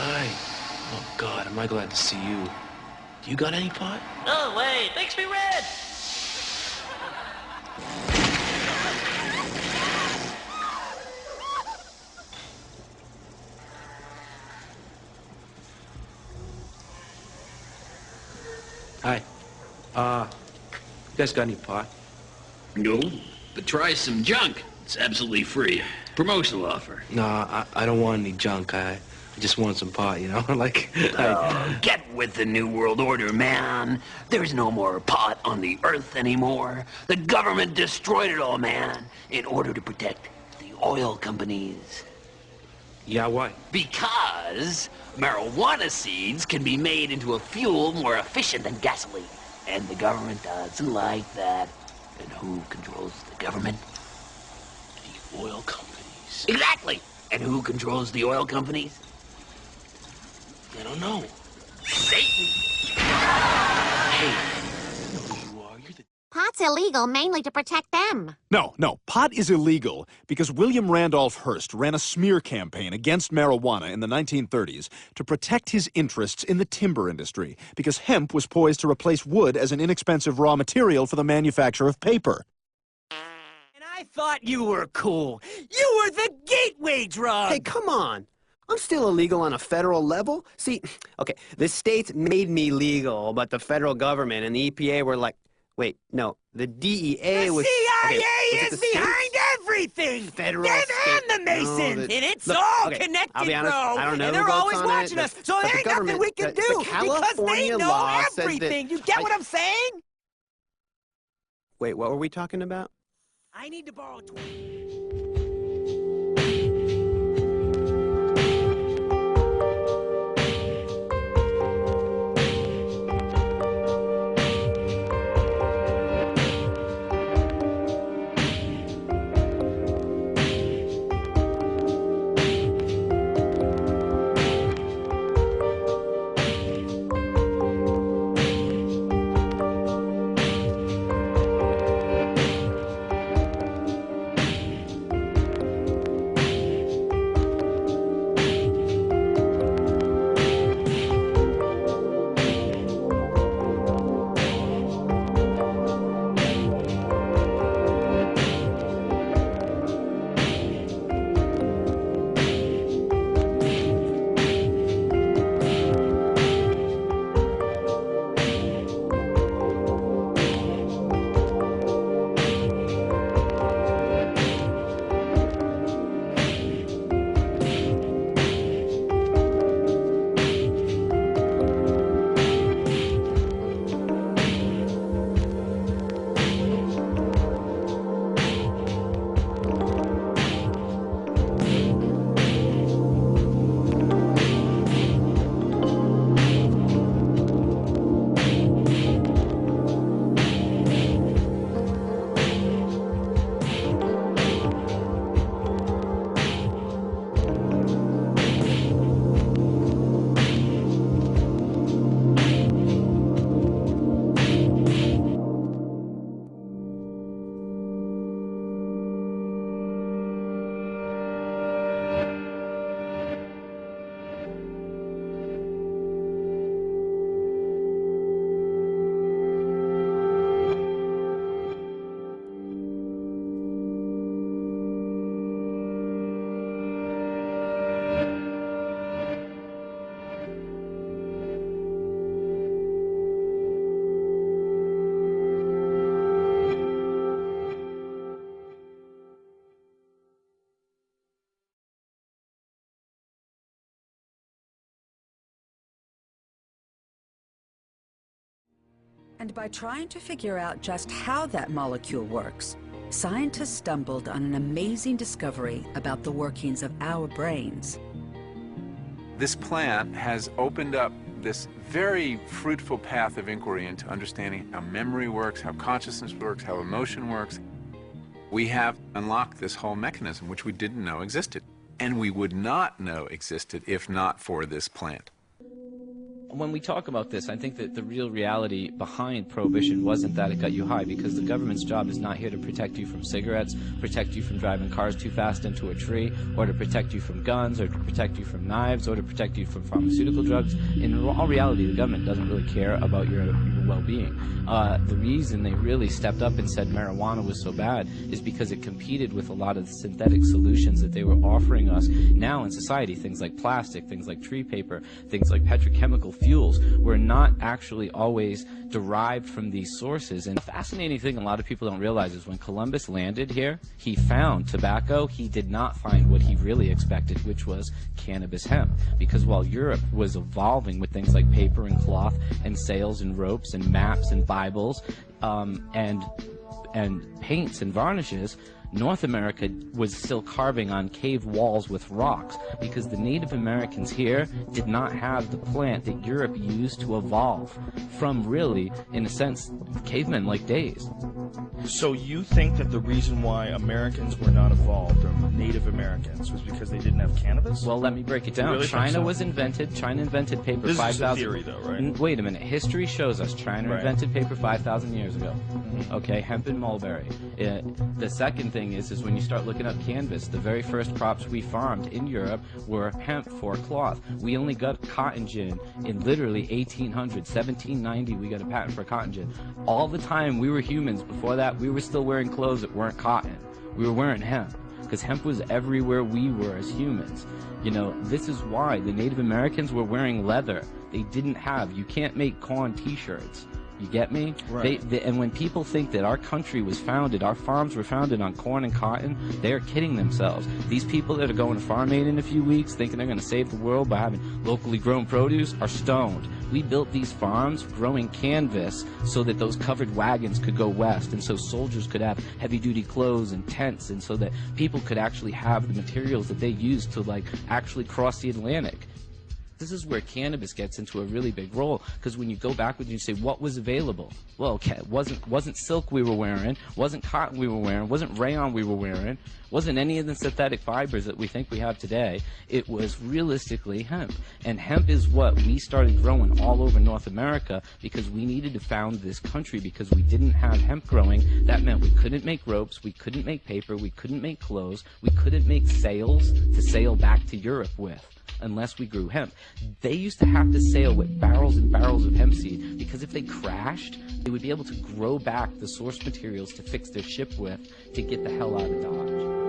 Hi. Oh, God, am I glad to see you. Do you got any pot? No way, it makes me red! Hi. You guys got any pot? No, but try some junk. It's absolutely free. Promotional offer. Nah, I don't want any junk. I just want some pot, you know? Like, Get with the New World Order, man. There's no more pot on the earth anymore. The government destroyed it all, man, in order to protect the oil companies. Yeah, why? Because marijuana seeds can be made into a fuel more efficient than gasoline. And the government doesn't like that. And who controls the government? The oil companies. Exactly! And who controls the oil companies? I don't know. Satan! Hey, I know who you are. You're the... Pot's illegal mainly to protect them. No, pot is illegal because William Randolph Hearst ran a smear campaign against marijuana in the 1930s to protect his interests in the timber industry because hemp was poised to replace wood as an inexpensive raw material for the manufacture of paper. And I thought you were cool. You were the gateway drug! Hey, come on. I'm still illegal on a federal level. See, okay, the states made me legal, but the federal government and the EPA were like, wait, no, the DEA was... CIA okay, is behind everything! Federal, Them state, and the Masons! no, and it's look, all okay, connected, I'll be honest, bro! I don't know and who they're votes always on watching it, us, so but there the ain't nothing we can do, because they California know law said that everything! You get what I'm saying? Wait, what were we talking about? I need to borrow 20. And by trying to figure out just how that molecule works, scientists stumbled on an amazing discovery about the workings of our brains. This plant has opened up this very fruitful path of inquiry into understanding how memory works, how consciousness works, how emotion works. We have unlocked this whole mechanism, which we didn't know existed. And we would not know existed if not for this plant. when we talk about this, I think that the real reality behind prohibition wasn't that it got you high, because the government's job is not here to protect you from cigarettes, protect you from driving cars too fast into a tree, or to protect you from guns, or to protect you from knives, or to protect you from pharmaceutical drugs. In all reality, the government doesn't really care about your well-being. The reason they really stepped up and said marijuana was so bad is because it competed with a lot of the synthetic solutions that they were offering us now in society. Things like plastic, things like tree paper, things like petrochemical fuels were not actually always derived from these sources. And the fascinating thing a lot of people don't realize is when Columbus landed here, he found tobacco. He did not find what he really expected, which was cannabis hemp. Because while Europe was evolving with things like paper and cloth and sails and ropes and maps and Bibles and paints and varnishes, North America was still carving on cave walls with rocks, because the Native Americans here did not have the plant that Europe used to evolve from, really, in a sense, cavemen-like days. So you think that the reason why Americans were not evolved, or Native Americans, was because they didn't have cannabis? Well, let me break it down. Really China invented paper 5,000... This is a theory, though, right? Wait a minute. History shows us China invented paper 5,000 years ago. Okay, hemp and mulberry. The second thing is when you start looking up cannabis, the very first crops we farmed in Europe were hemp for cloth. We only got cotton gin in literally 1800, 1790 we got a patent for cotton gin. All the time we were humans before that, we were still wearing clothes that weren't cotton. We were wearing hemp, because hemp was everywhere we were as humans. You know, this is why the Native Americans were wearing leather. They didn't have, you can't make corn t-shirts. You get me? Right. And when people think that our country was founded, our farms were founded on corn and cotton, they are kidding themselves. These people that are going to Farm Aid in a few weeks, thinking they're going to save the world by having locally grown produce, are stoned. We built these farms growing canvas so that those covered wagons could go west, and so soldiers could have heavy-duty clothes and tents, and so that people could actually have the materials that they used to, like, actually cross the Atlantic. This is where cannabis gets into a really big role, because when you go backwards and you say what was available, well, okay, wasn't silk we were wearing, wasn't cotton we were wearing, wasn't rayon we were wearing, wasn't any of the synthetic fibers that we think we have today. It was realistically hemp, and hemp is what we started growing all over North America because we needed to found this country, because we didn't have hemp growing. That meant we couldn't make ropes, we couldn't make paper, we couldn't make clothes, we couldn't make sails to sail back to Europe with, unless we grew hemp. They used to have to sail with barrels and barrels of hemp seed, because if they crashed, they would be able to grow back the source materials to fix their ship with to get the hell out of Dodge.